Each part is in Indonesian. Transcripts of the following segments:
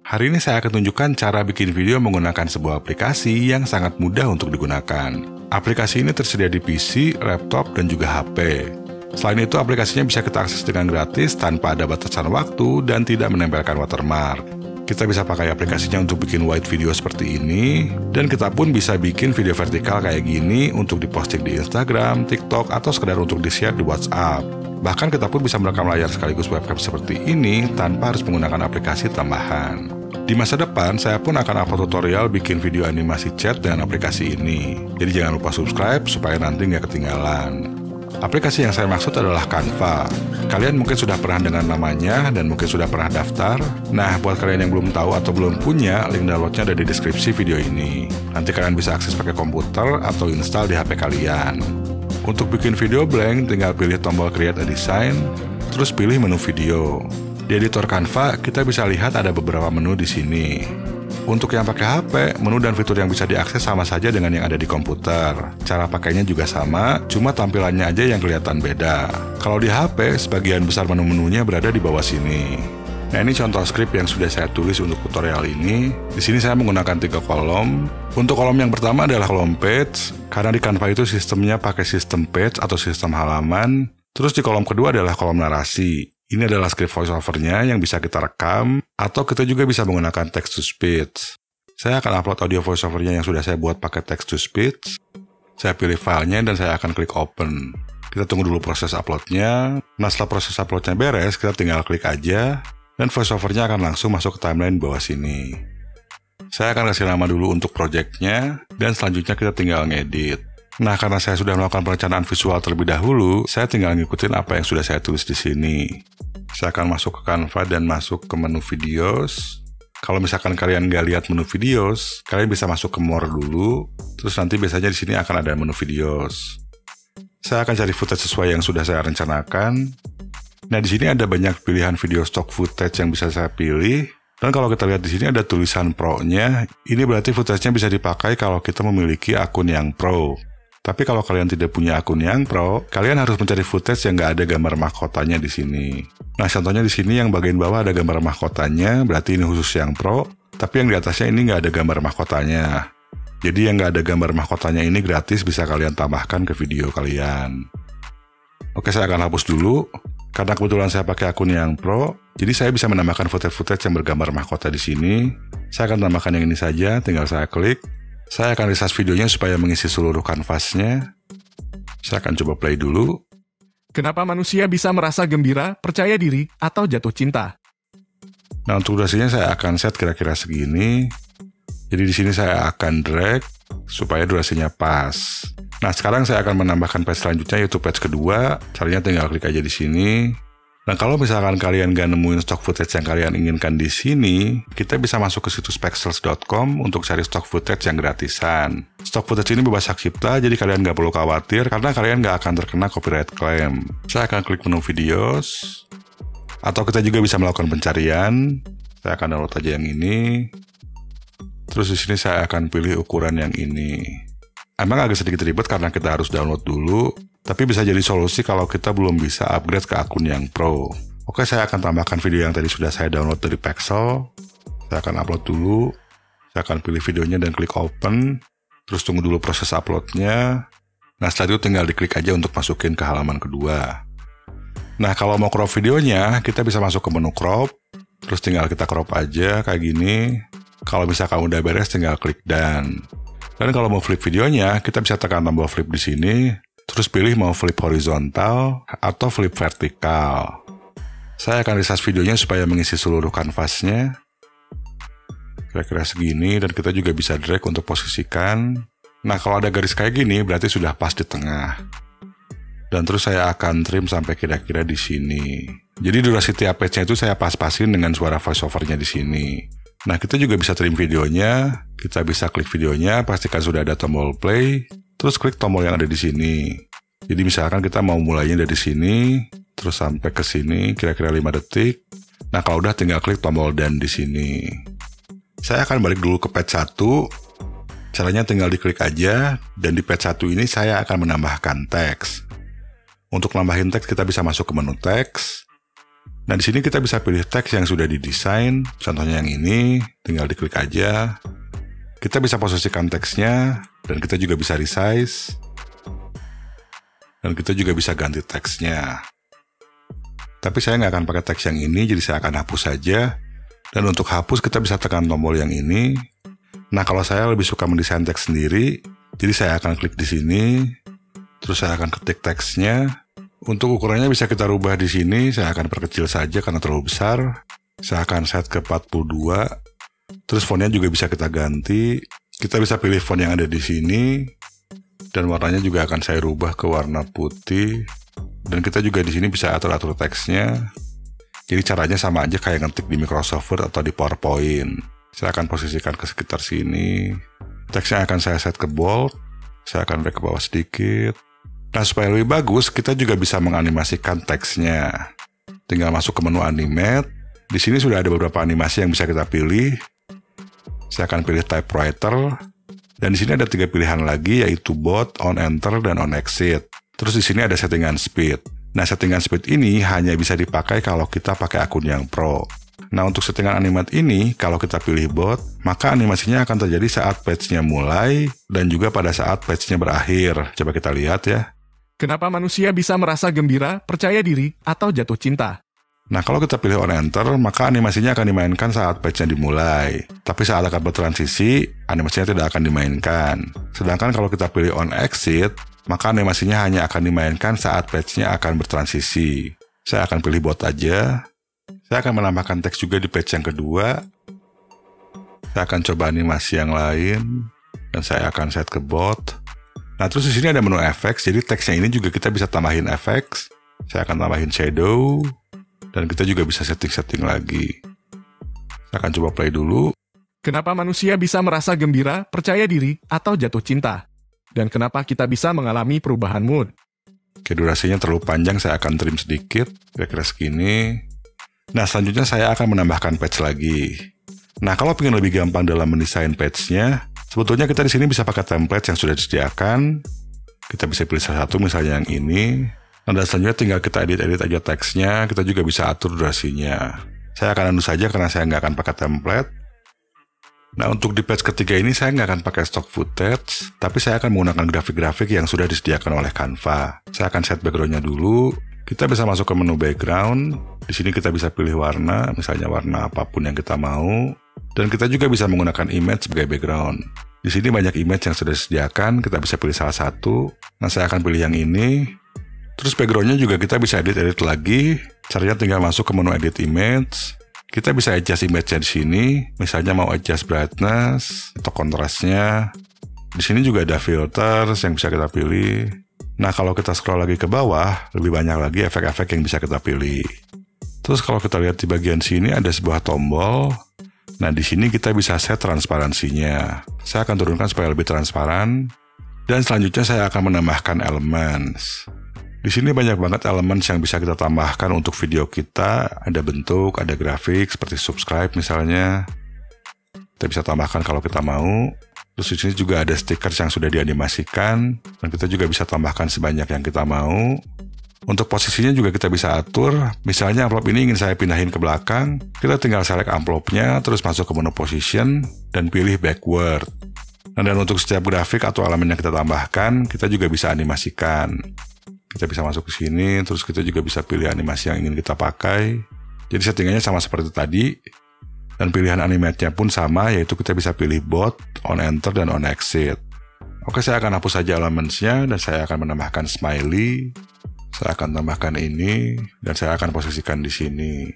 Hari ini saya akan tunjukkan cara bikin video menggunakan sebuah aplikasi yang sangat mudah untuk digunakan. Aplikasi ini tersedia di PC, laptop, dan juga HP. Selain itu, aplikasinya bisa kita akses dengan gratis tanpa ada batasan waktu dan tidak menempelkan watermark. Kita bisa pakai aplikasinya untuk bikin wide video seperti ini, dan kita pun bisa bikin video vertikal kayak gini untuk diposting di Instagram, TikTok, atau sekedar untuk di-share di WhatsApp. Bahkan kita pun bisa merekam layar sekaligus webcam seperti ini tanpa harus menggunakan aplikasi tambahan. Di masa depan, saya pun akan upload tutorial bikin video animasi chat dengan aplikasi ini. Jadi jangan lupa subscribe supaya nanti nggak ketinggalan. Aplikasi yang saya maksud adalah Canva. Kalian mungkin sudah pernah dengar namanya dan mungkin sudah pernah daftar. Nah, buat kalian yang belum tahu atau belum punya, link downloadnya ada di deskripsi video ini. Nanti kalian bisa akses pakai komputer atau install di HP kalian. Untuk bikin video blank, tinggal pilih tombol Create a Design, terus pilih menu video. Di editor Canva, kita bisa lihat ada beberapa menu di sini. Untuk yang pakai HP, menu dan fitur yang bisa diakses sama saja dengan yang ada di komputer. Cara pakainya juga sama, cuma tampilannya aja yang kelihatan beda. Kalau di HP, sebagian besar menu-menunya berada di bawah sini. Nah, ini contoh skrip yang sudah saya tulis untuk tutorial ini. Di sini saya menggunakan 3 kolom. Untuk kolom yang pertama adalah kolom page, karena di Canva itu sistemnya pakai sistem page atau sistem halaman. Terus di kolom kedua adalah kolom narasi. Ini adalah script voiceover-nya yang bisa kita rekam, atau kita juga bisa menggunakan text to speech. Saya akan upload audio voiceover-nya yang sudah saya buat pakai text to speech. Saya pilih filenya dan saya akan klik open. Kita tunggu dulu proses upload-nya. Nah, setelah proses upload-nya beres, kita tinggal klik aja, dan voiceover-nya akan langsung masuk ke timeline di bawah sini. Saya akan kasih nama dulu untuk project-nya, dan selanjutnya kita tinggal ngedit. Nah, karena saya sudah melakukan perencanaan visual terlebih dahulu, saya tinggal ngikutin apa yang sudah saya tulis di sini. Saya akan masuk ke Canva dan masuk ke menu videos. Kalau misalkan kalian nggak lihat menu videos, kalian bisa masuk ke more dulu. Terus nanti biasanya di sini akan ada menu videos. Saya akan cari footage sesuai yang sudah saya rencanakan. Nah, di sini ada banyak pilihan video stock footage yang bisa saya pilih. Dan kalau kita lihat di sini ada tulisan Pro-nya. Ini berarti footage-nya bisa dipakai kalau kita memiliki akun yang Pro. Tapi kalau kalian tidak punya akun yang Pro, kalian harus mencari footage yang nggak ada gambar mahkotanya di sini. Nah, contohnya di sini yang bagian bawah ada gambar mahkotanya, berarti ini khusus yang Pro. Tapi yang di atasnya ini nggak ada gambar mahkotanya. Jadi yang nggak ada gambar mahkotanya ini gratis, bisa kalian tambahkan ke video kalian. Oke, saya akan hapus dulu. Karena kebetulan saya pakai akun yang Pro, jadi saya bisa menambahkan footage-footage yang bergambar mahkota di sini. Saya akan tambahkan yang ini saja, tinggal saya klik. Saya akan resize videonya supaya mengisi seluruh kanvasnya. Saya akan coba play dulu. Kenapa manusia bisa merasa gembira, percaya diri, atau jatuh cinta? Nah, untuk durasinya saya akan set kira-kira segini. Jadi di sini saya akan drag supaya durasinya pas. Nah, sekarang saya akan menambahkan page selanjutnya, yaitu page kedua. Caranya tinggal klik aja di sini. Nah, kalau misalkan kalian nggak nemuin stock footage yang kalian inginkan di sini, kita bisa masuk ke situs pexels.com untuk cari stock footage yang gratisan. Stock footage ini bebas hak cipta, jadi kalian nggak perlu khawatir karena kalian nggak akan terkena copyright claim. Saya akan klik menu videos, atau kita juga bisa melakukan pencarian. Saya akan download aja yang ini. Terus di sini saya akan pilih ukuran yang ini. Emang agak sedikit ribet karena kita harus download dulu, tapi bisa jadi solusi kalau kita belum bisa upgrade ke akun yang Pro. Oke, saya akan tambahkan video yang tadi sudah saya download dari Pexels. Saya akan upload dulu. Saya akan pilih videonya dan klik open. Terus tunggu dulu proses uploadnya. Nah, setelah itu tinggal diklik aja untuk masukin ke halaman kedua. Nah, kalau mau crop videonya, kita bisa masuk ke menu crop. Terus tinggal kita crop aja kayak gini. Kalau misalkan udah beres, tinggal klik done. Dan kalau mau flip videonya, kita bisa tekan tombol flip di sini, terus pilih mau flip horizontal atau flip vertikal. Saya akan resize videonya supaya mengisi seluruh kanvasnya. Kira-kira segini, dan kita juga bisa drag untuk posisikan. Nah, kalau ada garis kayak gini, berarti sudah pas di tengah. Dan terus saya akan trim sampai kira-kira di sini. Jadi durasi tiap page-nya itu saya pas-pasin dengan suara voiceover-nya di sini. Nah, kita juga bisa trim videonya, kita bisa klik videonya, pastikan sudah ada tombol play, terus klik tombol yang ada di sini. Jadi misalkan kita mau mulainya dari sini, terus sampai ke sini, kira-kira 5 detik. Nah, kalau udah tinggal klik tombol done di sini. Saya akan balik dulu ke page 1. Caranya tinggal diklik aja, dan di page 1 ini saya akan menambahkan teks. Untuk nambahin teks, kita bisa masuk ke menu teks. Nah, di sini kita bisa pilih teks yang sudah didesain. Contohnya yang ini, tinggal diklik aja. Kita bisa posisikan teksnya, dan kita juga bisa resize. Dan kita juga bisa ganti teksnya. Tapi saya nggak akan pakai teks yang ini, jadi saya akan hapus saja. Dan untuk hapus, kita bisa tekan tombol yang ini. Nah, kalau saya lebih suka mendesain teks sendiri, jadi saya akan klik di sini. Terus saya akan ketik teksnya. Untuk ukurannya bisa kita rubah di sini, saya akan perkecil saja karena terlalu besar. Saya akan set ke 42. Terus fontnya juga bisa kita ganti. Kita bisa pilih font yang ada di sini. Dan warnanya juga akan saya rubah ke warna putih. Dan kita juga di sini bisa atur-atur teksnya. Jadi caranya sama aja kayak ngetik di Microsoft Word atau di PowerPoint. Saya akan posisikan ke sekitar sini. Teksnya akan saya set ke bold. Saya akan drag ke bawah sedikit. Nah, supaya lebih bagus, kita juga bisa menganimasikan teksnya. Tinggal masuk ke menu animate. Di sini sudah ada beberapa animasi yang bisa kita pilih. Saya akan pilih typewriter. Dan di sini ada 3 pilihan lagi, yaitu bold, on enter, dan on exit. Terus di sini ada settingan speed. Nah, settingan speed ini hanya bisa dipakai kalau kita pakai akun yang pro. Nah, untuk settingan animat ini, kalau kita pilih bot, maka animasinya akan terjadi saat page-nya mulai dan juga pada saat page-nya berakhir. Coba kita lihat ya. Kenapa manusia bisa merasa gembira, percaya diri, atau jatuh cinta? Nah, kalau kita pilih on enter, maka animasinya akan dimainkan saat page-nya dimulai. Tapi saat akan bertransisi, animasinya tidak akan dimainkan. Sedangkan kalau kita pilih on exit, maka animasinya hanya akan dimainkan saat page-nya akan bertransisi. Saya akan pilih bot aja. Saya akan menambahkan teks juga di page yang kedua. Saya akan coba animasi yang lain. Dan saya akan set ke bot. Nah, terus di sini ada menu effects, jadi teksnya ini juga kita bisa tambahin effects. Saya akan tambahin shadow, dan kita juga bisa setting-setting lagi. Saya akan coba play dulu. Kenapa manusia bisa merasa gembira, percaya diri, atau jatuh cinta? Dan kenapa kita bisa mengalami perubahan mood? Oke, durasinya terlalu panjang, saya akan trim sedikit, kira-kira segini. Nah, selanjutnya saya akan menambahkan page lagi. Nah, kalau ingin lebih gampang dalam mendesain page-nya, sebetulnya kita di sini bisa pakai template yang sudah disediakan. Kita bisa pilih salah satu, misalnya yang ini. Nah, dan selanjutnya tinggal kita edit-edit aja teksnya. Kita juga bisa atur durasinya. Saya akan undo saja karena saya nggak akan pakai template. Nah, untuk di page ketiga ini saya nggak akan pakai stock footage, tapi saya akan menggunakan grafik-grafik yang sudah disediakan oleh Canva. Saya akan set background-nya dulu. Kita bisa masuk ke menu background. Di sini kita bisa pilih warna, misalnya warna apapun yang kita mau. Dan kita juga bisa menggunakan image sebagai background. Di sini banyak image yang sudah disediakan, kita bisa pilih salah satu. Nah, saya akan pilih yang ini. Terus backgroundnya juga kita bisa edit-edit lagi. Caranya tinggal masuk ke menu edit image. Kita bisa adjust image-nya di sini. Misalnya mau adjust brightness atau kontrasnya. Di sini juga ada filters yang bisa kita pilih. Nah, kalau kita scroll lagi ke bawah, lebih banyak lagi efek-efek yang bisa kita pilih. Terus kalau kita lihat di bagian sini ada sebuah tombol. Nah, di sini kita bisa set transparansinya. Saya akan turunkan supaya lebih transparan. Dan selanjutnya saya akan menambahkan elements. Di sini banyak banget elements yang bisa kita tambahkan untuk video kita. Ada bentuk, ada grafik, seperti subscribe misalnya. Kita bisa tambahkan kalau kita mau. Terus di sini juga ada stickers yang sudah dianimasikan. Dan kita juga bisa tambahkan sebanyak yang kita mau. Untuk posisinya juga kita bisa atur. Misalnya amplop ini ingin saya pindahin ke belakang. Kita tinggal select amplopnya, terus masuk ke menu position, dan pilih backward. Nah, dan untuk setiap grafik atau elemen yang kita tambahkan, kita juga bisa animasikan. Kita bisa masuk ke sini, terus kita juga bisa pilih animasi yang ingin kita pakai. Jadi settingannya sama seperti tadi. Dan pilihan animate-nya pun sama, yaitu kita bisa pilih both, on enter, dan on exit. Oke, saya akan hapus saja elements-nya, dan saya akan menambahkan smiley. Saya akan tambahkan ini, dan saya akan posisikan di sini.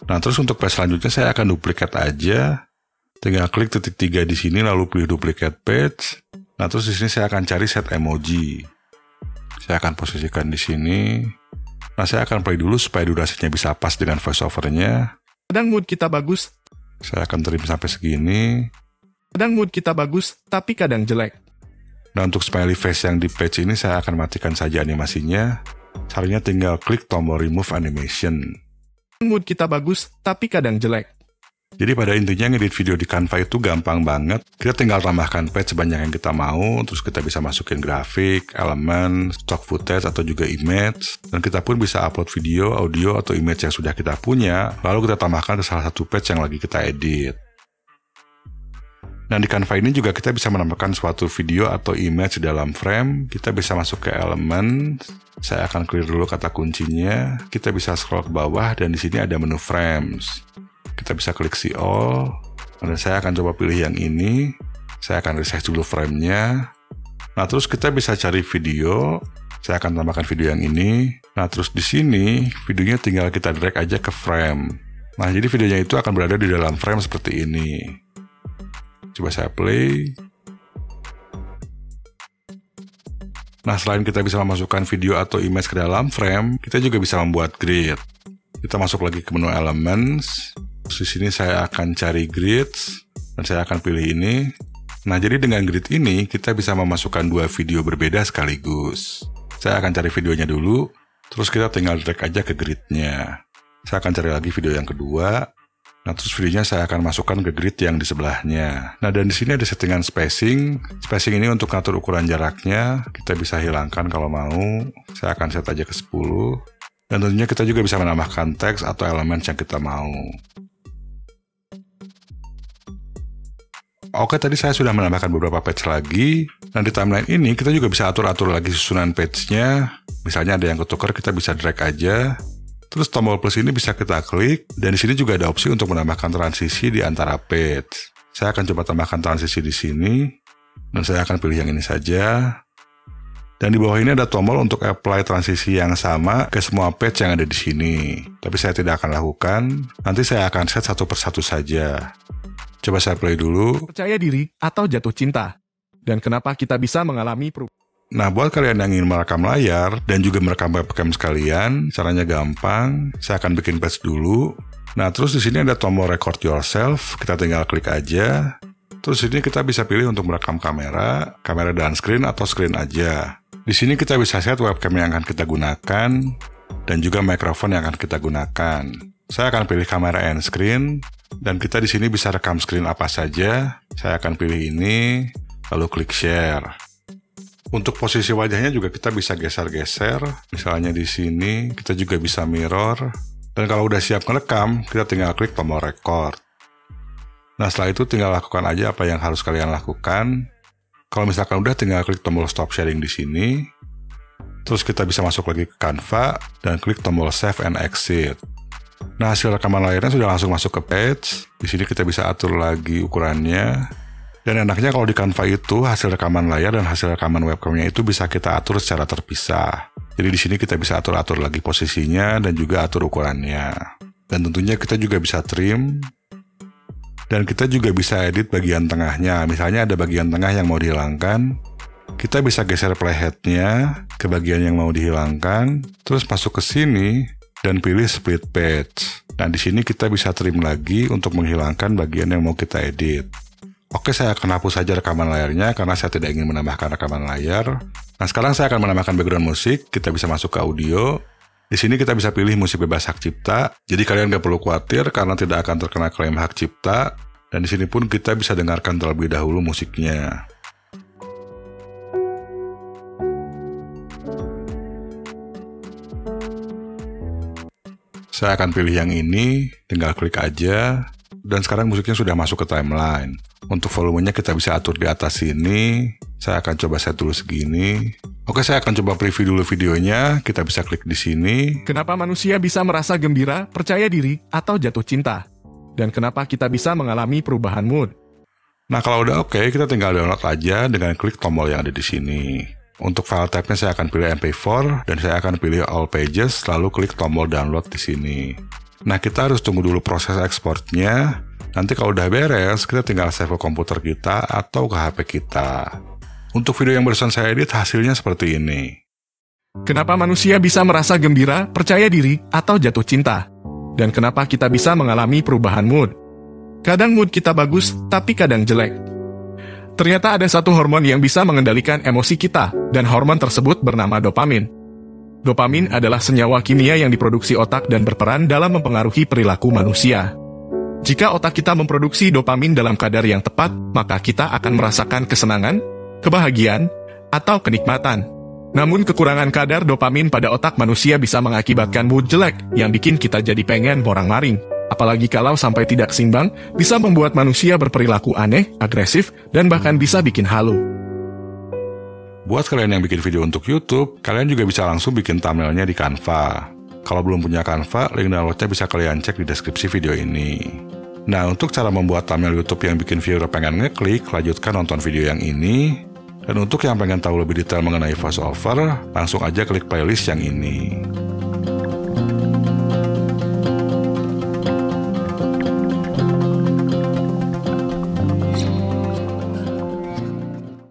Nah, terus untuk page selanjutnya saya akan duplikat aja. Tinggal klik titik 3 di sini, lalu pilih duplicate page. Nah, terus di sini saya akan cari set emoji. Saya akan posisikan di sini. Nah, saya akan play dulu supaya durasinya bisa pas dengan voiceover-nya. Kadang mood kita bagus, Saya akan trim sampai segini. kadang mood kita bagus, tapi kadang jelek. Nah, untuk smiley face yang di page ini saya akan matikan saja animasinya. Caranya tinggal klik tombol remove animation. Mood kita bagus, tapi kadang jelek. Jadi pada intinya ngedit video di Canva itu gampang banget. Kita tinggal tambahkan page sebanyak yang kita mau, terus kita bisa masukin grafik, elemen, stock footage atau juga image. Dan kita pun bisa upload video, audio, atau image yang sudah kita punya, lalu kita tambahkan ke salah satu page yang lagi kita edit. Dan di Canva ini juga kita bisa menambahkan suatu video atau image dalam frame. Kita bisa masuk ke elemen. Saya akan clear dulu kata kuncinya. Kita bisa scroll ke bawah dan di sini ada menu frames. Kita bisa klik see all, dan saya akan coba pilih yang ini. Saya akan resize dulu framenya. Nah, terus kita bisa cari video. Saya akan tambahkan video yang ini. Nah, terus di sini videonya tinggal kita drag aja ke frame. Nah, jadi videonya itu akan berada di dalam frame seperti ini. Coba saya play. Nah, selain kita bisa memasukkan video atau image ke dalam frame, kita juga bisa membuat grid. Kita masuk lagi ke menu Elements. Di sini saya akan cari grids, dan saya akan pilih ini. Nah, jadi dengan grid ini, kita bisa memasukkan dua video berbeda sekaligus. Saya akan cari videonya dulu, terus kita tinggal drag aja ke gridnya. Saya akan cari lagi video yang kedua. Nah, terus videonya saya akan masukkan ke grid yang di sebelahnya. Nah, dan di sini ada settingan spacing. Spacing ini untuk ngatur ukuran jaraknya. Kita bisa hilangkan kalau mau. Saya akan set aja ke 10. Dan tentunya kita juga bisa menambahkan teks atau elemen yang kita mau. Oke, tadi saya sudah menambahkan beberapa page lagi. Dan di timeline ini kita juga bisa atur-atur lagi susunan page-nya. Misalnya ada yang ketukar, kita bisa drag aja. Terus tombol plus ini bisa kita klik. Dan di sini juga ada opsi untuk menambahkan transisi di antara page. Saya akan coba tambahkan transisi di sini. Dan saya akan pilih yang ini saja. Dan di bawah ini ada tombol untuk apply transisi yang sama ke semua page yang ada di sini. Tapi saya tidak akan lakukan. Nanti saya akan set satu persatu saja. Coba saya play dulu. Percaya diri atau jatuh cinta. Dan kenapa kita bisa mengalami perubahan? Nah, buat kalian yang ingin merekam layar dan juga merekam webcam sekalian, caranya gampang. Saya akan bikin page dulu. Nah, terus di sini ada tombol record yourself. Kita tinggal klik aja. Terus di sini kita bisa pilih untuk merekam kamera dan screen atau screen aja. Di sini kita bisa set webcam yang akan kita gunakan dan juga mikrofon yang akan kita gunakan. Saya akan pilih kamera and screen. Dan kita di sini bisa rekam screen apa saja. Saya akan pilih ini, lalu klik share. Untuk posisi wajahnya juga kita bisa geser-geser. Misalnya di sini, kita juga bisa mirror. Dan kalau udah siap ngerekam, kita tinggal klik tombol record. Nah, setelah itu tinggal lakukan aja apa yang harus kalian lakukan. Kalau misalkan udah, tinggal klik tombol stop sharing di sini. Terus kita bisa masuk lagi ke Canva dan klik tombol save and exit. Nah, hasil rekaman layarnya sudah langsung masuk ke page. Di sini kita bisa atur lagi ukurannya. Dan enaknya kalau di Canva itu hasil rekaman layar dan hasil rekaman webcamnya itu bisa kita atur secara terpisah. Jadi di sini kita bisa atur-atur lagi posisinya dan juga atur ukurannya. Dan tentunya kita juga bisa trim. Dan kita juga bisa edit bagian tengahnya. Misalnya ada bagian tengah yang mau dihilangkan. Kita bisa geser playhead-nya ke bagian yang mau dihilangkan. Terus masuk ke sini. Dan pilih split page. Nah, di sini kita bisa trim lagi untuk menghilangkan bagian yang mau kita edit. Oke, saya akan hapus saja rekaman layarnya karena saya tidak ingin menambahkan rekaman layar. Nah, sekarang saya akan menambahkan background musik. Kita bisa masuk ke audio. Di sini kita bisa pilih musik bebas hak cipta. Jadi kalian nggak perlu khawatir karena tidak akan terkena klaim hak cipta. Dan di sini pun kita bisa dengarkan terlebih dahulu musiknya. Saya akan pilih yang ini, tinggal klik aja, dan sekarang musiknya sudah masuk ke timeline. Untuk volumenya kita bisa atur di atas sini, saya akan coba set dulu segini. Oke, saya akan coba preview dulu videonya, kita bisa klik di sini. Kenapa manusia bisa merasa gembira, percaya diri, atau jatuh cinta? Dan kenapa kita bisa mengalami perubahan mood? Nah, kalau udah oke, kita tinggal download aja dengan klik tombol yang ada di sini. Untuk file type-nya saya akan pilih MP4 dan saya akan pilih All Pages lalu klik tombol download di sini. Nah, kita harus tunggu dulu proses ekspornya. Nanti kalau udah beres, kita tinggal save ke komputer kita atau ke HP kita. Untuk video yang barusan saya edit hasilnya seperti ini. Kenapa manusia bisa merasa gembira, percaya diri, atau jatuh cinta? Dan kenapa kita bisa mengalami perubahan mood? Kadang mood kita bagus, tapi kadang jelek. Ternyata ada satu hormon yang bisa mengendalikan emosi kita, dan hormon tersebut bernama dopamin. Dopamin adalah senyawa kimia yang diproduksi otak dan berperan dalam mempengaruhi perilaku manusia. Jika otak kita memproduksi dopamin dalam kadar yang tepat, maka kita akan merasakan kesenangan, kebahagiaan, atau kenikmatan. Namun kekurangan kadar dopamin pada otak manusia bisa mengakibatkan mood jelek yang bikin kita jadi pengen morang-maring. Apalagi kalau sampai tidak seimbang, bisa membuat manusia berperilaku aneh, agresif, dan bahkan bisa bikin halu. Buat kalian yang bikin video untuk YouTube, kalian juga bisa langsung bikin thumbnailnya di Canva. Kalau belum punya Canva, link downloadnya bisa kalian cek di deskripsi video ini. Nah, untuk cara membuat thumbnail YouTube yang bikin viewer pengen ngeklik, lanjutkan nonton video yang ini. Dan untuk yang pengen tahu lebih detail mengenai voiceover, langsung aja klik playlist yang ini.